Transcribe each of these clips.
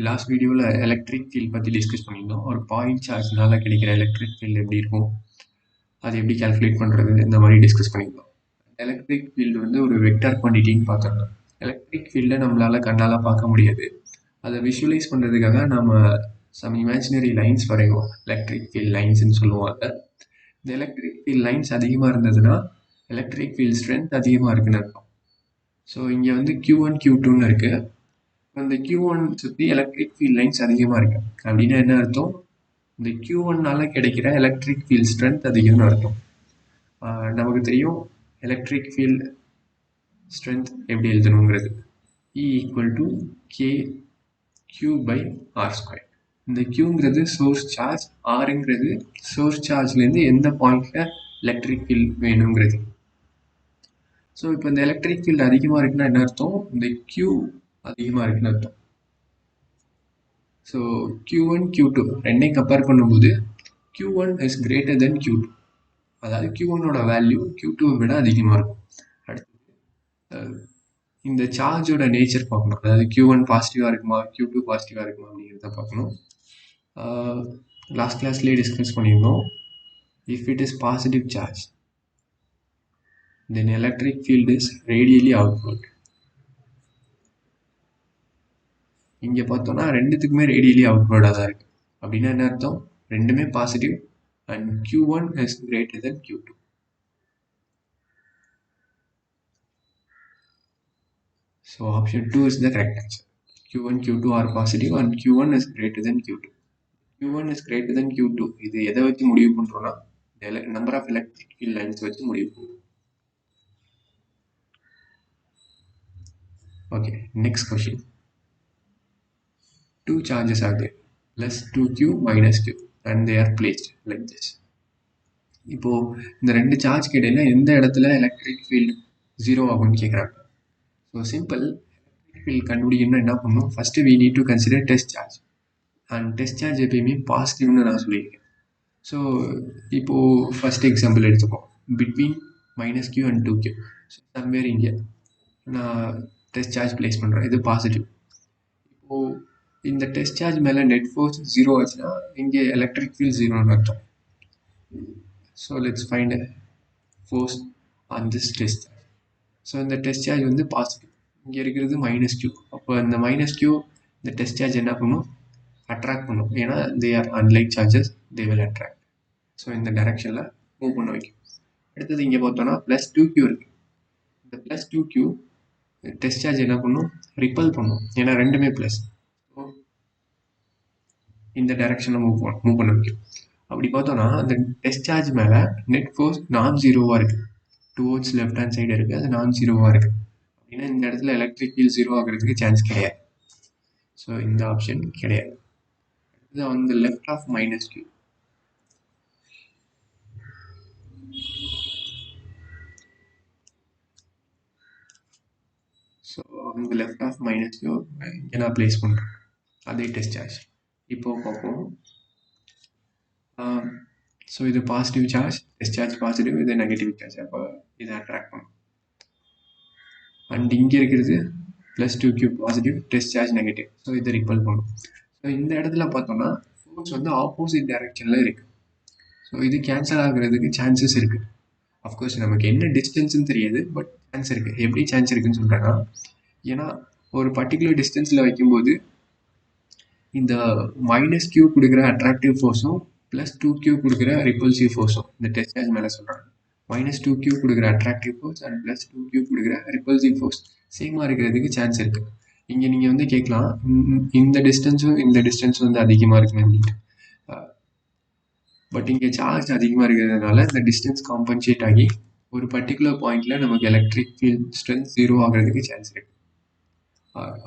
Last வீடியோவில் electric field பற்றி discuss பண்ணியிருந்தோம். ஒரு பாயிண்ட் சார்ஜ்னால கிடைக்கிற எலக்ட்ரிக் ஃபீல்டு எப்படி இருக்கும், அது எப்படி கால்குலேட் பண்ணுறது, இந்த மாதிரி டிஸ்கஸ் பண்ணியிருந்தோம். எலக்ட்ரிக் ஃபீல்டு வந்து ஒரு வெக்டார் குவான்டிட்டின்னு பார்த்துருந்தோம். எலக்ட்ரிக் ஃபீல்டை நம்மளால் கண்ணால் பார்க்க முடியாது. அதை விஷுவலைஸ் பண்ணுறதுக்காக நம்ம சம் இமேஜினரி லைன்ஸ் வரைவோம். எலக்ட்ரிக் ஃபீல்ட் லைன்ஸ்ன்னு சொல்லுவாங்க. இந்த எலக்ட்ரிக் ஃபீல்ட் லைன்ஸ் அதிகமாக இருந்ததுன்னா எலக்ட்ரிக் ஃபீல்ட் ஸ்ட்ரென்த் அதிகமாக இருக்குன்னு அர்த்தம். ஸோ இங்கே வந்து Q1 Q2ன்னு இருக்குது. இந்த Q1 சுற்றி எலக்ட்ரிக் ஃபீல்ட் லைன்ஸ் அதிகமாக இருக்கு அப்படின்னா என்ன அர்த்தம்? இந்த Q1னால கிடைக்கிற எலக்ட்ரிக் ஃபீல்ட் ஸ்ட்ரென்த் அதிகம்னு அர்த்தம். நமக்கு தெரியும் எலக்ட்ரிக் ஃபீல்ட் ஸ்ட்ரென்த் எப்படி எழுதணுங்கிறது. E equal to KQ/R². இந்த Qங்கிறது சோர்ஸ் சார்ஜ், ஆருங்கிறது சோர்ஸ் சார்ஜ்லேருந்து எந்த பாயிண்ட்ல எலக்ட்ரிக் ஃபீல்ட் வேணுங்கிறது. ஸோ இப்போ இந்த எலக்ட்ரிக் ஃபீல்டு அதிகமாக இருக்குன்னா என்ன அர்த்தம்? இந்த Q அதிகமாக இருக்குன்னு அர்த்தம். ஸோ Q1 Q2 ரெண்டையும் கம்பேர் பண்ணும்போது Q1 is greater than Q2. அதாவது Q1ஓட வேல்யூ Q2வை விட அதிகமாக இருக்கும். அடுத்து இந்த சார்ஜோட நேச்சர் பார்க்கணும். அதாவது Q1 பாசிட்டிவாக இருக்குமா, Q2 பாசிட்டிவாக இருக்குமா அப்படிங்கிறத பார்க்கணும். லாஸ்ட் கிளாஸ்லேயே டிஸ்கஸ் பண்ணியிருந்தோம். If it is positive charge then electric field is radially outward. இங்கே பார்த்தோம்னா ரெண்டுத்துக்குமே ரேடியலி அவுட்வர்டாக தான் இருக்குது. அப்படின்னா என்ன அர்த்தம்? ரெண்டுமே positive and Q1 is greater than Q2. So option 2 is the correct answer. Q1, Q2 are positive and Q1 is greater than Q2. Q1 is greater than Q2. இது எதை வச்சு முடிவு பண்ணுறோன்னா number of electric field lines வச்சு முடிவு பண்ணுறோம். Okay, next question. Two charges are there, plus 2Q minus Q, and they are placed like this. இப்போ இந்த ரெண்டு சார்ஜ் இடையில எந்த இடத்துல எலக்ட்ரிக் ஃபீல்டு 0 ஆகும்னு கேட்குறாங்க. ஸோ சிம்பிள், எலக்ட்ரிக் ஃபீல்டு கண்டுபிடிக்கணும்னா என்ன பண்ணணும்? First we need to consider test charge. And test charge எப்பயுமே பாசிட்டிவ்னு நான் சொல்லியிருக்கேன். ஸோ இப்போது ஃபஸ்ட் எக்ஸாம்பிள் எடுத்துப்போம். Between -Q and 2Q. So somewhere இங்கே நான் டெஸ்ட் சார்ஜ் பிளேஸ் பண்ணுறேன். இது பாசிட்டிவ். இப்போது இந்த டெஸ்ட் சார்ஜ் மேலே நெட் ஃபோர்ஸ் 0 ஆச்சுன்னா இங்கே எலக்ட்ரிக் ஃபீல்ட் 0ன்னு அர்த்தம். So let's find force on this test charge. So இந்த டெஸ்ட் சார்ஜ் வந்து பாசிட்டிவ், இங்கே இருக்கிறது -Q. அப்போ இந்த -Q இந்த டெஸ்ட் சார்ஜ் என்ன பண்ணும்? அட்ராக்ட் பண்ணும். ஏன்னா they are unlike charges, they will attract. So இந்த டைரக்ஷனில் மூவ் பண்ண வைக்கும். அடுத்தது இங்கே பார்த்தோன்னா +2Q இருக்குது. இந்த +2Q டெஸ்ட் சார்ஜ் என்ன பண்ணும்? ரிப்பல் பண்ணும். ஏன்னா ரெண்டுமே ப்ளஸ். ஸோ இந்த டைரக்ஷனில் மூவ் பண்ண வைக்கும். அப்படி பார்த்தோன்னா அந்த டெஸ்ட் சார்ஜ் மேலே நெட் ஃபோர்ஸ் நான்-ஜீரோவாக இருக்குது. டுவோர்ட்ஸ் லெஃப்ட் ஹேண்ட் சைடு இருக்குது, அது நான்-ஜீரோவாக இருக்குது. அப்படின்னா இந்த இடத்துல எலக்ட்ரிக் ஃபீல்ட் 0 ஆகிறதுக்கு சான்ஸ் கிடையாது. ஸோ இந்த ஆப்ஷன் கிடையாது. இது on the left of -Q. So on the left of -Q இங்கே நான் பிளேஸ் பண்ணுறேன் அதே டெஸ்ட் சார்ஜ். இப்போ பார்ப்போம். ஸோ இது positive charge, test charge positive, இது நெகட்டிவ் சார்ஜ். அப்போ இதை அட்ராக்ட் பண்ணும். அண்ட் இங்கே இருக்கிறது +2Q positive, test charge negative. So இதை ரிப்பல் பண்ணும். ஸோ இந்த இடத்துல பார்த்தோம்னா ஃபோர்ஸ் வந்து ஆப்போசிட் டைரக்ஷனில் இருக்குது. ஸோ இது கேன்சல் ஆகுறதுக்கு சான்சஸ் இருக்குது. அஃப்கோர்ஸ் நமக்கு என்ன டிஸ்டன்ஸ்னு தெரியாது, பட் சான்ஸ் இருக்குது. எப்படி சான்ஸ் இருக்குன்னு சொல்கிறேன்னா, ஏன்னா ஒரு பர்டிகுலர் டிஸ்டன்ஸில் வைக்கும்போது இந்த -Q கொடுக்குற அட்ராக்டிவ் ஃபோர்ஸும் +2Q கொடுக்குற ரிப்பல்சிவ் ஃபோர்ஸும், இந்த டெஸ்ட் சார்ஜ் மேலே சொல்கிறாங்க. -2Q கொடுக்குற அட்ராக்டிவ் ஃபோர்ஸ் அண்ட் +2Q கொடுக்குற ரிப்பல்சிவ் ஃபோர்ஸ் சேமாக இருக்கிறதுக்கு சான்ஸ் இருக்குது. இங்கே நீங்கள் வந்து கேட்கலாம், இந்த டிஸ்டன்ஸும் இந்த டிஸ்டன்ஸும் வந்து அதிகமாக இருக்குமே அப்படின்ட்டு. பட் இங்கே சார்ஜ் அதிகமாக இருக்கிறதுனால இந்த டிஸ்டன்ஸ் காம்பன்சேட் ஆகி ஒரு பர்டிகுலர் பாயிண்டில் நமக்கு எலக்ட்ரிக் ஃபீல்ட் ஸ்ட்ரென்த் 0 ஆகிறதுக்கு சான்ஸ் இருக்குது.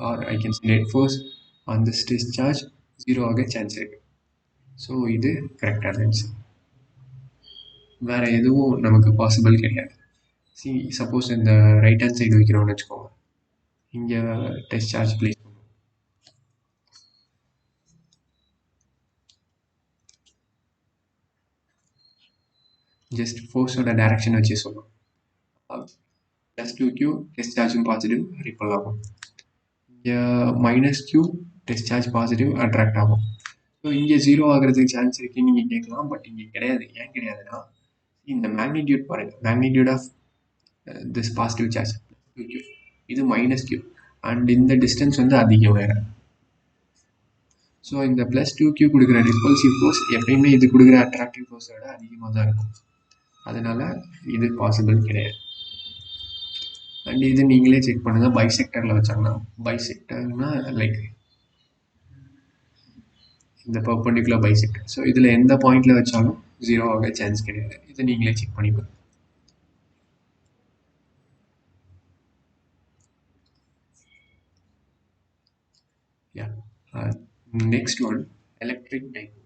Or I can say net force on this test charge 0 ஆக சான்ஸ் இருக்குது. ஸோ இது கரெக்டான ஆன்சர். வேறு எதுவும் நமக்கு பாசிபிள் கிடையாது. சப்போஸ் இந்த ரைட் ஹேண்ட் சைடு வைக்கிறோம்னு வச்சுக்கோங்க, இங்கே டெஸ்ட் சார்ஜ் பிளேஸ் பண்ணுவோம். ஜஸ்ட் ஃபோர்ஸோட டைரக்ஷன் வச்சு சொல்லுவோம். +2Q டெஸ்ட் சார்ஜும் பாசிட்டிவ், ரிப்பல் ஆகும். இங்கே -Q test charge positive attract ஆகும். ஸோ இங்கே ஜீரோ ஆகிறதுக்கு சான்ஸ் இருக்குன்னு நீங்கள் கேட்கலாம், பட் இங்கே கிடையாது. ஏன் கிடையாதுன்னா இந்த மேக்னிடியூட் பாருங்கள், magnitude of this positive charge q, இது -q அண்ட் இந்த டிஸ்டன்ஸ் வந்து அதிகம் வேறு. ஸோ இந்த +2q கொடுக்குற ரிப்பல்சிவ் ஃபோர்ஸ் எப்பயுமே இது கொடுக்குற அட்ராக்டிவ் ஃபோர்ஸை விட அதிகமாக தான் இருக்கும். அதனால இது பாசிபிள் கிடையாது. அண்ட் இது நீங்களே செக் பண்ணுங்கள், பைசெக்டரில் வச்சாங்கன்னா, பைசெக்டர்னா லைக் இந்த பர்பண்டிகுலர் பைசெக்டர். ஸோ இதில் எந்த பாயிண்டில் வச்சாலும் ஜீரோ ஆக சான்ஸ் கிடையாது. இதை நீங்களே செக் பண்ணிக்கணும். Next one, electric dipole.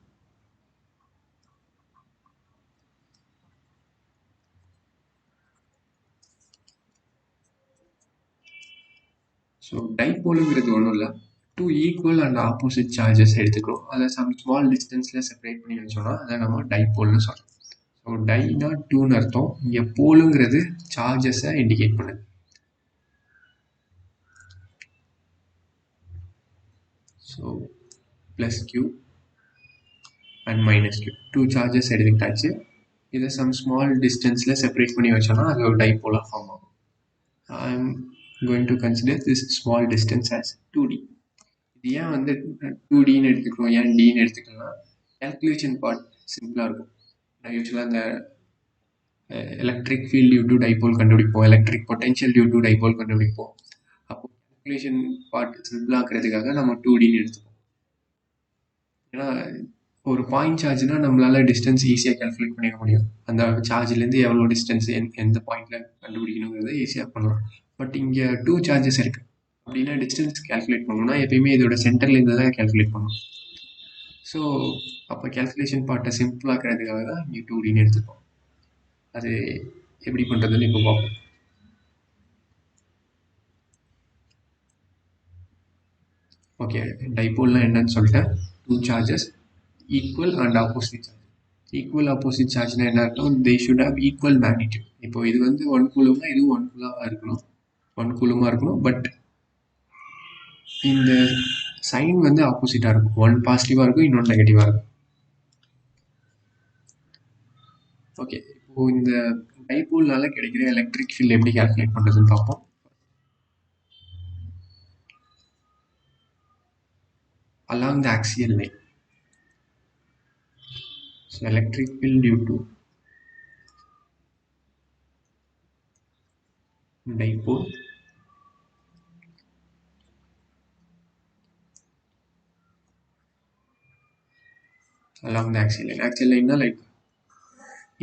So டைபோலுங்கிறது ஒன்றும் இல்லை, two equal and opposite charges எடுத்துக்கிறோம், அதை சம் ஸ்மால் டிஸ்டன்ஸில் செப்பரேட் பண்ணி வச்சோம்னா அதை நம்ம டைபோல்னு சொல்கிறோம். ஸோ டைனா டூன்னு அர்த்தம். இங்கே போலுங்கிறது சார்ஜஸை இண்டிகேட் பண்ணுது. So +q and -q two charges எடுத்துக்கிட்டாச்சு. இதை சம் ஸ்மால் டிஸ்டன்ஸில் செப்பரேட் பண்ணி வச்சோம்னா அது ஒரு டைபோலாக ஃபார்ம் ஆகும். I'm going to consider this small distance as 2D. இது ஏன் வந்து 2Dன்னு எடுத்துக்கிறோம், ஏன் Dன்னு எடுத்துக்கலாம்? கேல்குலேஷன் பார்ட் சிம்பிளாக இருக்கும். நான் யூஸ்வலாக இந்த electric field due to dipole கண்டுபிடிப்போம், electric potential due to dipole கண்டுபிடிப்போம். அப்போ கேல்குலேஷன் பார்ட் சிம்பிளாகிறதுக்காக நம்ம 2Dன்னு எடுத்துப்போம். ஏன்னா ஒரு பாயிண்ட் சார்ஜ்னா நம்மளால டிஸ்டன்ஸ் ஈஸியாக கேல்குலேட் பண்ணிக்க முடியும். அந்த சார்ஜ்லேருந்து எவ்வளோ டிஸ்டன்ஸ் எந்த பாயிண்டில் கண்டுபிடிக்கணுங்கிறத ஈஸியாக பண்ணலாம். பட் இங்கே டூ சார்ஜஸ் இருக்குது அப்படின்னா டிஸ்டன்ஸ் கேல்குலேட் பண்ணணும்னா எப்பயுமே இதோட சென்டர்லேருந்து தான் கேல்குலேட் பண்ணணும். ஸோ அப்போ கேல்குலேஷன் பார்ட்டை சிம்பிளாக்கிறதுக்காக தான் இங்கே 2Dன்னு எடுத்துப்போம். அது எப்படி பண்ணுறதுன்னு இப்போ பார்ப்போம். ஓகே, டைபோல்னால் என்னன்னு சொல்லிட்டேன். Two charges equal and opposite charge. Equal opposite சார்ஜ்னா என்ன அர்த்தம்? They should have equal magnitude. இப்போ இது வந்து 1 கூலம்னா இதுவும் 1 கூலமாக இருக்கணும், 1 கூலமாக இருக்கணும். பட் இந்த சைன் வந்து ஆப்போசிட்டாக இருக்கும். ஒன் பாசிட்டிவாக இருக்கும், இன்னொன்று நெகட்டிவாக இருக்கும். ஓகே, இப்போது இந்த டைபோல்னால கிடைக்கிற எலக்ட்ரிக் ஃபீல்டு எப்படி கால்குலேட் பண்ணுறதுன்னு பார்ப்போம். along the axial line. So electric field due to dipole along the axial line. Axial line like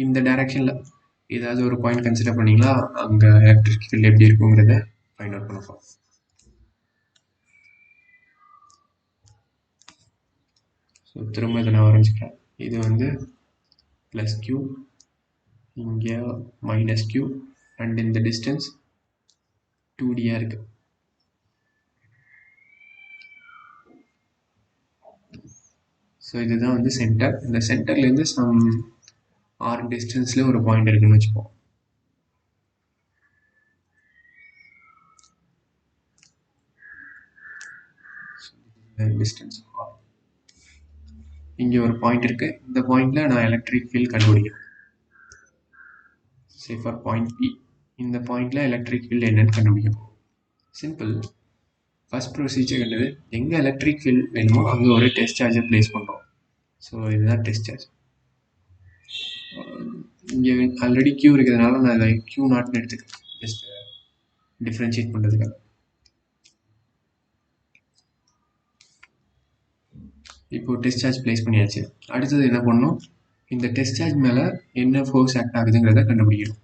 இந்த டைரக்ஷனில் ஏதாவது ஒரு பாயிண்ட் கன்சிடர் பண்ணிங்களா, அங்கே எலக்ட்ரிக் ஃபீல்டு எப்படி இருக்குங்கிறத ஃபைண்ட் அவுட் பண்ணலாம். ஸோ திரும்ப இதை நான் வரைஞ்சிக்கிறேன். இது வந்து +q, இங்கே -q அண்ட் இந்த டிஸ்டன்ஸ் 2Dயாக இருக்குது. ஸோ இதுதான் வந்து சென்டர். இந்த சென்டர்லேருந்து சம் r டிஸ்டன்ஸில் ஒரு பாயிண்ட் இருக்குன்னு வச்சுப்போம். Distance r. இங்கே ஒரு பாயிண்ட் இருக்குது. இந்த பாயிண்டில் நான் எலக்ட்ரிக் ஃபீல்ட் கண்டுபிடிக்கிறேன். Say for point P. இந்த பாயிண்டில் எலக்ட்ரிக் ஃபீல்டு என்னன்னு கண்டுபிடிக்கணும். சிம்பிள். ஃபர்ஸ்ட் ப்ரொசீஜர் என்னது, எங்கே எலக்ட்ரிக் ஃபீல்ட் வேணுமோ அங்கே ஒரு டெஸ்ட் சார்ஜை ப்ளேஸ் பண்ணுறோம். ஸோ இதுதான் டெஸ்ட் சார்ஜ். இங்கே ஆல்ரெடி Q இருக்கிறதுனால நான் இதை Q0ன்னு எடுத்துக்கிறேன், ஜஸ்ட் டிஃப்ரென்ஷியேட் பண்ணுறதுக்காக. இப்போது டெஸ்ட் சார்ஜ் ப்ளேஸ் பண்ணியாச்சு. அடுத்தது என்ன பண்ணணும், இந்த டெஸ்ட் சார்ஜ் மேலே என்ன ஃபோர்ஸ் ஆக்ட் ஆகுதுங்கிறத கண்டுபிடிக்கணும்.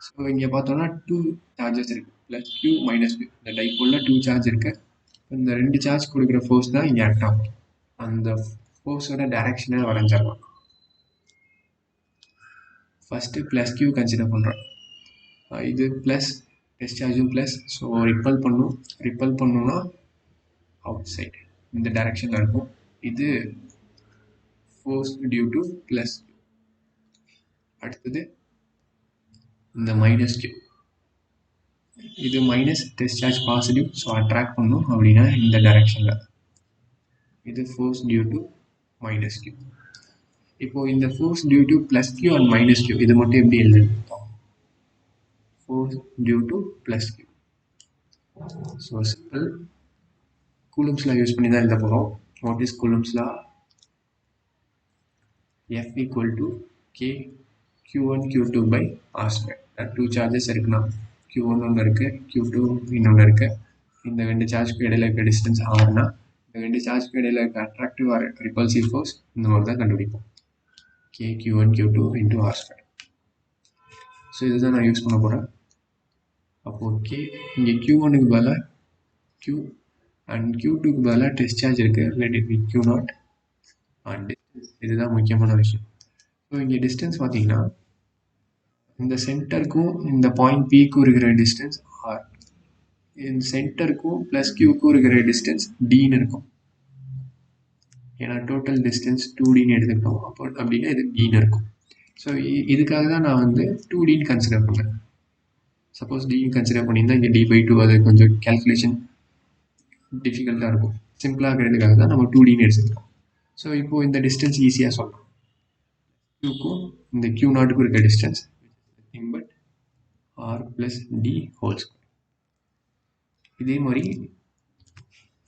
ஸோ இங்கே பார்த்தோம்னா 2 சார்ஜஸ் இருக்குது, +q -q. இந்த டைபோலில் 2 சார்ஜ் இருக்குது. இந்த 2 சார்ஜ் கொடுக்குற ஃபோர்ஸ் தான் இங்கே ஆக்ட் ஆகும். அந்த ஃபோர்ஸோட டைரக்ஷனை வரைஞ்சிடலாம். ஃபஸ்ட்டு +q கன்சிடர் பண்ணுறோம். இது ப்ளஸ், டெஸ்ட் சார்ஜும் ப்ளஸ். ஸோ ரிப்பல் பண்ணோம்னா அவுட் சைடு இந்த டைரக்ஷனில் இருக்கும். இது ஃபோர்ஸ் டியூ டு +q. அடுத்தது இந்த -q, இது minus, test charge positive. So attract பண்ணும் அப்படின்னா இந்த டைரக்ஷனில். இது force due to minus Q. இப்போ இந்த force due to plus Q and minus Q இது மட்டும் எப்படி எழுதுறோம்? Force due to plus Q. So simple Coulomb's law use பண்ணி தான் எழுத போகிறோம். What is Coulomb's law? F equal to K Q1 Q2 by R square. Two charges இருக்குன்னா Q1 ஒன்று இருக்குது, Q2 இன்னொன்று இருக்குது. இந்த ரெண்டு சார்ஜ்க்கு இடையில இருக்க டிஸ்டன்ஸ் ஆர்னா இந்த ரெண்டு சார்ஜ்க்கு இடையில இருக்க அட்ராக்டிவ் ஆர் ரிப்பல்சிவ் ஃபோர்ஸ் இந்த மாதிரி தான் கண்டுபிடிப்போம். K Q1 Q2 into R square. So இதுதான் நான் யூஸ் பண்ண போகிறேன். அப்போது K இங்கே Q1க்கு பதிலாக Q அண்ட் Q2க்கு பதிலாக டெஸ்ட் சார்ஜ் இருக்குது, ரிலேட்டிவ் Q0 அண்ட் டிஸ்டன்ஸ். இதுதான் முக்கியமான விஷயம். ஸோ இங்கே டிஸ்டன்ஸ் பார்த்தீங்கன்னா இந்த சென்டருக்கும் இந்த பாயிண்ட் பிக்கும் இருக்கிற டிஸ்டன்ஸ் ஆர், இந்த சென்டருக்கும் ப்ளஸ் கியூக்கும் இருக்கிற டிஸ்டன்ஸ் டின்னு இருக்கும். ஏன்னா டோட்டல் டிஸ்டன்ஸ் 2Dன்னு எடுத்துக்கிட்டோம். அப்போ அப்படின்னா இது டின்னு இருக்கும். ஸோ இதுக்காக தான் நான் வந்து 2Dன்னு கன்சிடர் பண்ணேன். சப்போஸ் டின்னு கன்சிடர் பண்ணியிருந்தால் இங்கே D/2 அது கொஞ்சம் கேல்குலேஷன் டிஃபிகல்ட்டாக இருக்கும். சிம்பிளாக இருக்கிறதுக்காக தான் நம்ம 2Dன்னு எடுத்துக்கிட்டோம். ஸோ இப்போது இந்த டிஸ்டன்ஸ் ஈஸியாக சொல்லலாம். கியூக்கும் இந்த Q0க்கும் இருக்க distance nothing but R plus D whole square. இதே மாதிரி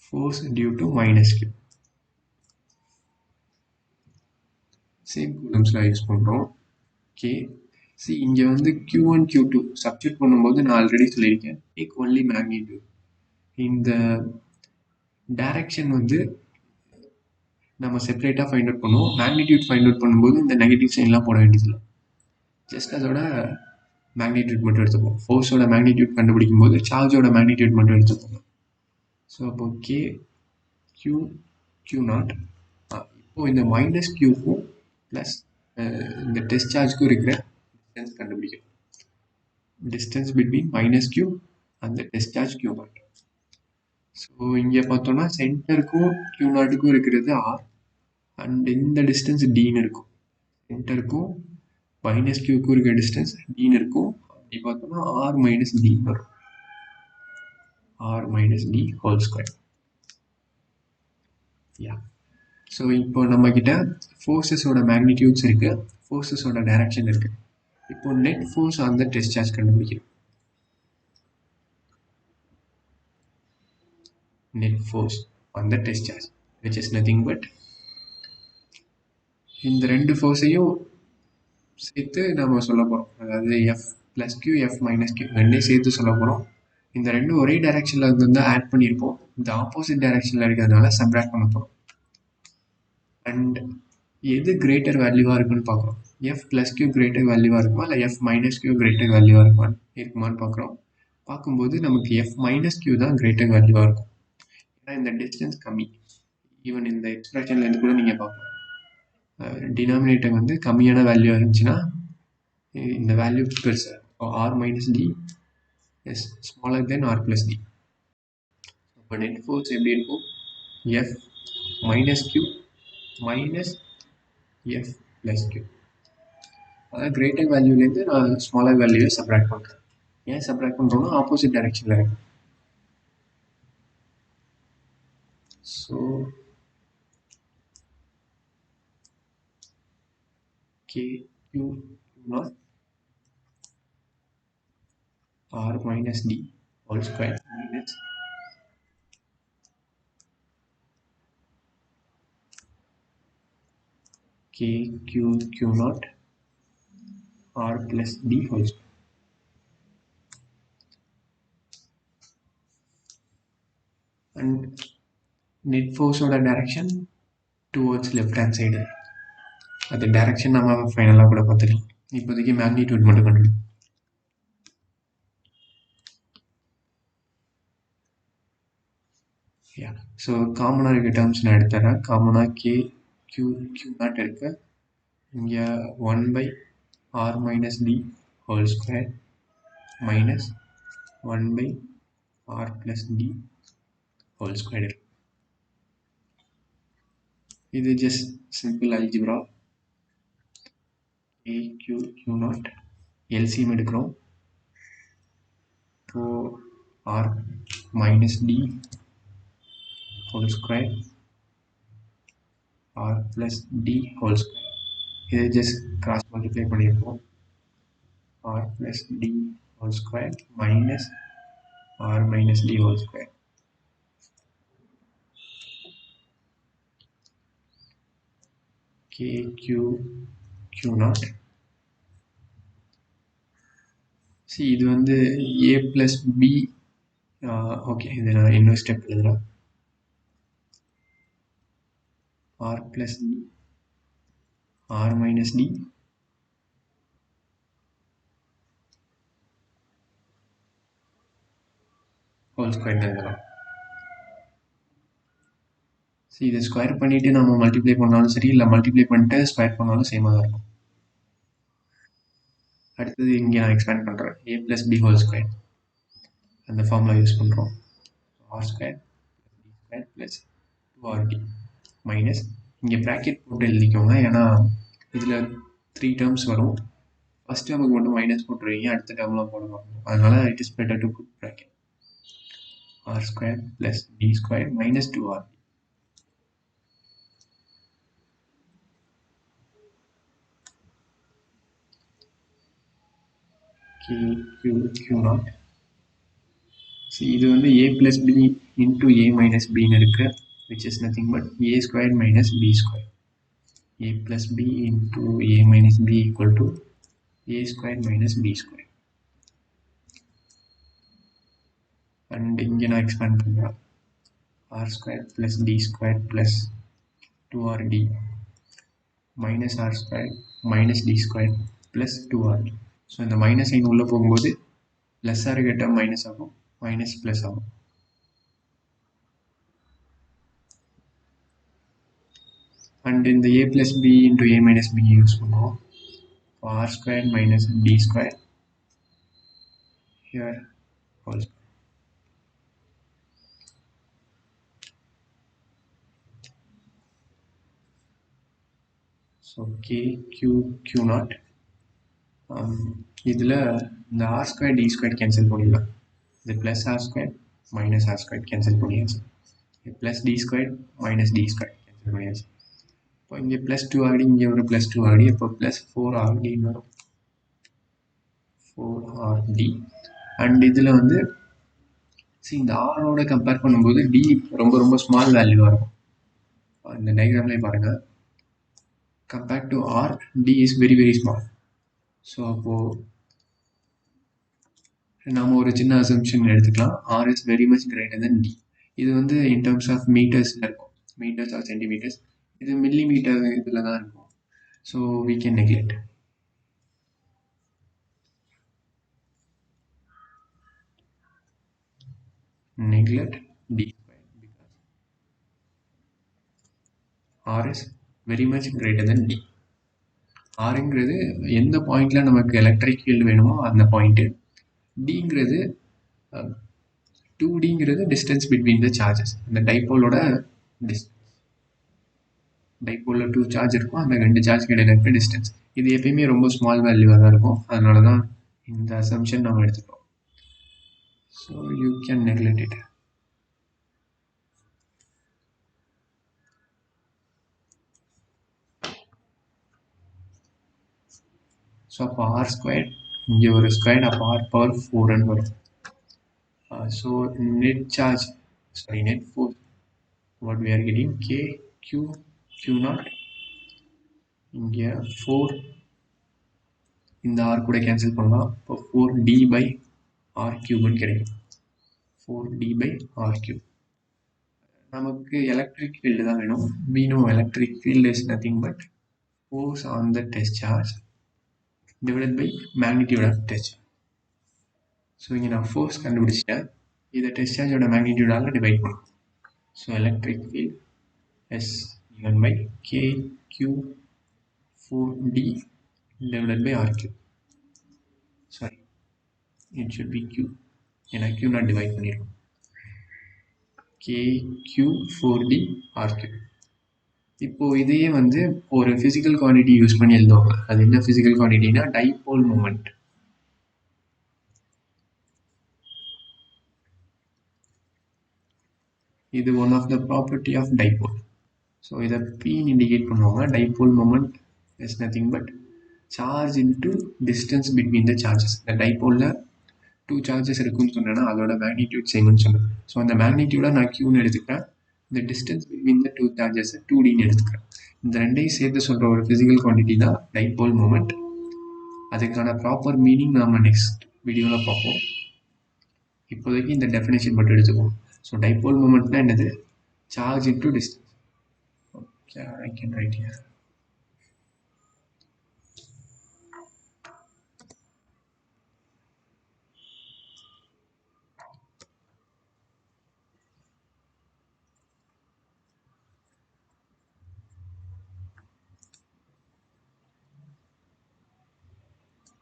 force due to minus q same Coulomb's law use பண்ணுறோம். ஓகே, சி இங்கே வந்து Q1 Q2 சப்ஸ்டியூட் பண்ணும்போது நான் ஆல்ரெடி சொல்லியிருக்கேன், டேக் ஒன்லி மேக்னிடியூட். இந்த டைரக்ஷன் வந்து நம்ம செப்பரேட்டாக ஃபைண்ட் அவுட் பண்ணுவோம். மேக்னிடியூட் ஃபைண்ட் அவுட் பண்ணும்போது இந்த நெகட்டிவ் சைன்லாம் போட வேண்டியதில்லை, ஜஸ்ட் அதோட மேக்னிடியூட் மட்டும் எடுத்துப்போம். ஃபோர்ஸோட மேக்னிடியூட் கண்டுபிடிக்கும் போது சார்ஜோட மேக்னிடியூட் மட்டும் எடுத்துப்போம். ஸோ அப்போ K Q Q0 இப்போது இந்த மைனஸ் கியூக்கும் ப்ளஸ் இந்த டெஸ்ட் சார்ஜ்க்கும் இருக்கிற டிஸ்டன்ஸ் கண்டுபிடிக்கணும். டிஸ்டன்ஸ் பிட்வீன் மைனஸ் கியூ அந்த டெஸ்ட் சார்ஜ் Q0. ஸோ இங்கே பார்த்தோன்னா சென்டருக்கும் Q0க்கும் இருக்கிறது R அண்ட் இந்த டிஸ்டன்ஸ் டின்னு இருக்கும். சென்டருக்கும் மைனஸ் கியூக்கும் இருக்கிற டிஸ்டன்ஸ் டின்னு இருக்கும். அப்படி பார்த்தோம்னா R minus D வரும். R minus D whole square. யா, ஸோ இப்போ நம்மக்கிட்ட ஃபோர்ஸஸோட மேக்னிடியூட்ஸ் இருக்குது, ஃபோர்ஸஸோட டைரக்ஷன் இருக்குது. இப்போ நெட் ஃபோர்ஸ் அந்த டெஸ்ட் சார்ஜ் கண்டுபிடிக்கணும். நெட் ஃபோர்ஸ் அந்த test charge which is nothing but இந்த ரெண்டு ஃபோர்ஸையும் சேர்த்து நம்ம சொல்ல போகிறோம். அதாவது F plus Q F minus Q ரெண்டையும் சேர்த்து சொல்ல போகிறோம். இந்த ரெண்டும் ஒரே டைரக்ஷனில் இருந்து ஆட் பண்ணியிருப்போம், இந்த ஆப்போசிட் டைரக்ஷனில் இருக்கிறதுனால சப்ராக்ட் பண்ண போகிறோம். அண்ட் எது கிரேட்டர் வேல்யூவாக இருக்குன்னு பார்க்குறோம். F plus Q கிரேட்டர் வேல்யூவாக இருக்குமா இல்லை F minus Q கிரேட்டர் வேல்யூவாக இருக்குமான்னு பார்க்குறோம். பார்க்கும்போது நமக்கு F minus Q தான் கிரேட்டர் வேல்யூவாக இருக்கும். ஏன்னா இந்த டிஸ்டன்ஸ் கம்மி. ஈவன் இந்த எக்ஸ்பிரஷன்லேருந்து கூட நீங்கள் பார்க்கலாம், டினாமினேட்டர் வந்து கம்மியான வேல்யூ இருந்துச்சுன்னா இந்த வேல்யூ பெருசு. R minus D is smaller than R plus D. இப்போ நெட் ஃபோர்ஸ் எப்படி இருக்கும்? F minus Q minus F plus Q. அதாவது கிரேட்டர் வேல்யூலேருந்து நான் ஸ்மாலர் வேல்யூவை சப்ராக்ட் பண்ணுறேன். ஏன் சப்ராக்ட் பண்ணுறோன்னா ஆப்போசிட் டைரக்ஷனில் இருக்கு. So K Q Q0 R minus D whole square minus K Q Q0 R plus D whole square. And net force ஓட direction towards left hand side. அது direction நம்ம ஃபைனலாக கூட பார்த்துக்கலாம். இப்போதைக்கு மேக்னிடியூட் மட்டும் கண்டுபிடிக்கும். யா, ஸோ காமனாக இருக்க டேர்ம்ஸ் நான் எடுத்துறேன். காமனாக K Q Q0 இருக்கு. இங்கே 1/R minus D whole square minus 1/R plus D whole square இருக்கு. இது just simple algebra. K Q Q0 LCM எடுக்கிறோம். So R minus D whole square R plus D whole square. இதை just cross multiply பண்ணியிருக்கோம். R plus D whole square minus R minus D whole square. K Q Q naught. C இது வந்து ஏ plus B. Okay, இது நான் இன்னொரு step எழுதுகிறேன். R plus D R minus D whole square எழுதலாம். So இதை square பண்ணிவிட்டு நம்ம மல்டிப்ளை பண்ணாலும் சரி, இல்லை மல்டிப்ளை பண்ணிட்டு ஸ்கொயர் பண்ணாலும் சேமாக தான் இருக்கும். அடுத்தது இங்கே நான் எக்ஸ்பேண்ட் பண்ணுறேன். A plus B whole square அந்த ஃபார்முலா யூஸ் பண்ணுறோம். R square D square plus 2RD minus இங்கே ப்ராக்கெட் போட்டு எழுதிக்கோங்க, ஏன்னா இதில் 3 டேர்ம்ஸ் வரும். ஃபஸ்ட் டேர்முக்கு மட்டும் மைனஸ் போட்டுருவீங்க, அடுத்த டேர்ம்லாம் போட மாட்டோம். அதனால் it is better to put bracket. R square plus D square minus 2RD. Q naught. இது வந்து a plus b into a minus b இருக்கு, which is nothing but a squared minus b squared. A plus b into a minus b equal to a squared minus b squared. And இங்கே நான் expand பண்ணுறேன். r squared plus d squared plus 2rd minus r squared minus d squared plus 2rd. So இந்த minus sign உள்ளே போகும்போது ப்ளஸ்ஸாக இருக்க term minus ஆகும், minus plus ஆகும். And in the a plus b into a minus b use பண்ணுவோம். r squared minus d squared here whole square. So k q naught. இதில் இந்த r squared d squared cancel பண்ணிடலாம். இது plus r squared minus r squared cancel பண்ணியாச்சு. இது plus d squared minus d squared cancel பண்ணியாச்சு. இப்போ இங்கே plus 2rd, இங்கே ஒரு plus 2rd, இப்போ plus 4rd வரும். 4rd. அண்ட் இதில் வந்து இந்த ஆரோட கம்பேர் பண்ணும்போது டி ரொம்ப ரொம்ப ஸ்மால் வேல்யூவாக இருக்கும். இந்த டயக்ராம்லேயே பாருங்கள், compared to R D is very very small. So அப்போது நாம் ஒரு சின்ன அசம்ஷன் எடுத்துக்கலாம், R is very much greater than D. இது வந்து இன் டர்ம்ஸ் ஆஃப் மீட்டர்ஸில் இருக்கும், மீட்டர்ஸ் ஆர் சென்டிமீட்டர்ஸ். இது மில்லி மீட்டர் இதில் தான் இருக்கும். So we can neglect. Neglect d squared because r is very much greater than d. rங்கிறது எந்த பாயிண்ட்ல நமக்கு எலக்ட்ரிக் ஃபீல்டு வேணுமோ அந்த பாயிண்ட்டு. டிங்கிறது 2Dங்கிறது டிஸ்டன்ஸ் பிட்வீன் த சார்ஜஸ், இந்த டைபோலோட டிஸ்டன்ஸ். டைபோலில் 2 சார்ஜ் இருக்கும், அந்த 2 சார்ஜ் இடையில இருக்க டிஸ்டன்ஸ். இது எப்பயுமே ரொம்ப ஸ்மால் வேல்யூவாக தான் இருக்கும், அதனால தான் இந்த அசம்ஷன் நம்ம எடுத்துக்கிறோம். So you can neglect it. So அப்போ ஆர் ஸ்கொயர், இங்கே ஒரு ஸ்கொயர், அப்போ ஆர் பவர் 4 வரும். So net charge, sorry net force, what we are getting K q naught. இங்கே 4 இந்த ஆர் கூட கேன்சல் பண்ணலாம், இப்போ 4d by r கியூப்னு கிடைக்கும். 4d by r cube. நமக்கு எலக்ட்ரிக் ஃபீல்டு தான் வேணும். we know electric field is nothing but force on the test charge divided by magnitude of test charge. So இங்கே நான் ஃபோர்ஸ் கண்டுபிடிச்சிட்டேன், இதை டெஸ்ட் சார்ஜோட மேக்னிடியூடால் டிவைட் பண்ணும். So electric field is given by k q 4d divided by r cube. Sorry, it should be q, ஏன்னா q நான் divide பண்ணிடுவோம். k q 4d r cube. இப்போ இதையே வந்து ஒரு ஃபிசிக்கல் குவான்டிட்டி யூஸ் பண்ணி எழுதுவாங்க. அது என்ன ஃபிசிக்கல் குவான்டிட்டினா டைபோல் மூமெண்ட். இது one of the property of dipole. So இதை Pன்னு இண்டிகேட் பண்ணுவாங்க. Dipole moment is nothing but charge into distance between the charges. இந்த டைபோலில் 2 சார்ஜஸ் இருக்குன்னு சொன்னேன்னா அதோட மேக்னிடியூட் சேம்னு சொன்னேன். ஸோ அந்த மேக்னிடியூட நான் Qன்னு எடுத்துக்கிறேன். இந்த டிஸ்டன்ஸ் பிட்வீன் த 2 சார்ஜஸ் 2Dன்னு எடுத்துக்கிறேன். இந்த ரெண்டையும் சேர்த்து சொல்கிற ஒரு ஃபிசிக்கல் குவான்டிட்டி தான் டைபோல் மொமெண்ட். அதுக்கான ப்ராப்பர் மீனிங் நாம் நெக்ஸ்ட் வீடியோவில் பார்ப்போம். இப்போதைக்கு இந்த டெஃபினேஷன் மட்டும் எடுத்துக்குவோம். ஸோ டைபோல் மொமெண்ட்னா என்னது? Charge into distance. Okay, I can write here.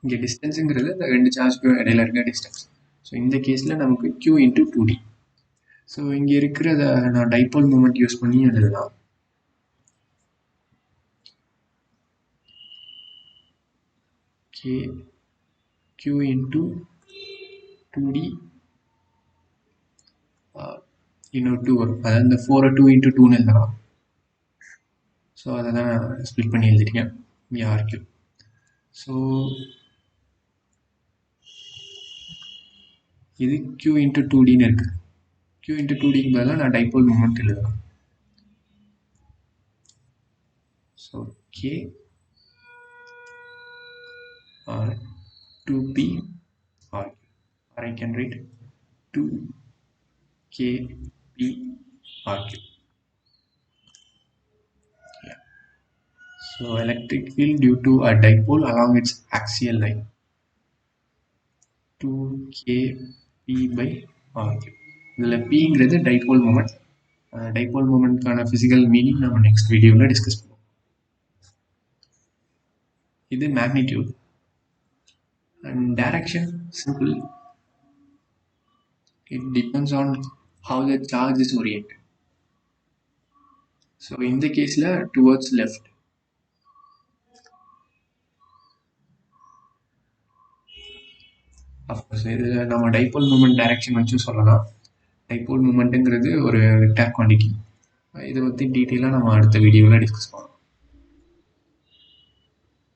இங்கே டிஸ்டன்ஸுங்கிறது இந்த 2 சார்ஜ்க்கு இடையில இருக்க டிஸ்டன்ஸ். ஸோ இந்த கேஸில் நமக்கு Q இன்ட்டு 2D. ஸோ இங்கே இருக்கிறத நான் டைபோல் மொமெண்ட் யூஸ் பண்ணி எழுதலாம். Q இன்ட்டு 2D இன்னொரு 2 வரும். அதாவது இந்த 4 2 இன்ட்டு 2ன்னு எழுதலாம். ஸோ அதை தான் ஸ்ப்ளிட் பண்ணி எழுதிருக்கேன் VRQ. ஸோ இது Q இன்ட்டு 2Dன்னு இருக்குது. Q இன்ட்டு 2Dக்கு பதிலாக நான் டைபோல் மொமெண்ட் எழுதலாம். So K or 2P or I can write 2KP RQ. Yeah. So electric field due to a dipole along its axial line 2KP by RQ. இதில் Pங்கிறது dipole moment. Dipole மொமெண்ட்கான physical meaning நம்ம next வீடியோவில் discuss பண்ணுவோம். இது magnitude. And direction, simple. It depends on how the charge is oriented. So in the case towards left. Of course, இதில் நம்ம dipole moment direction வச்சு சொல்லலாம். டைபோல் மூமெண்ட்டுங்கிறது ஒரு வெக்டார் குவான்டிட்டி. இதை பற்றி டீட்டெயிலாக நம்ம அடுத்த வீடியோவில் டிஸ்கஸ் பண்ணலாம்.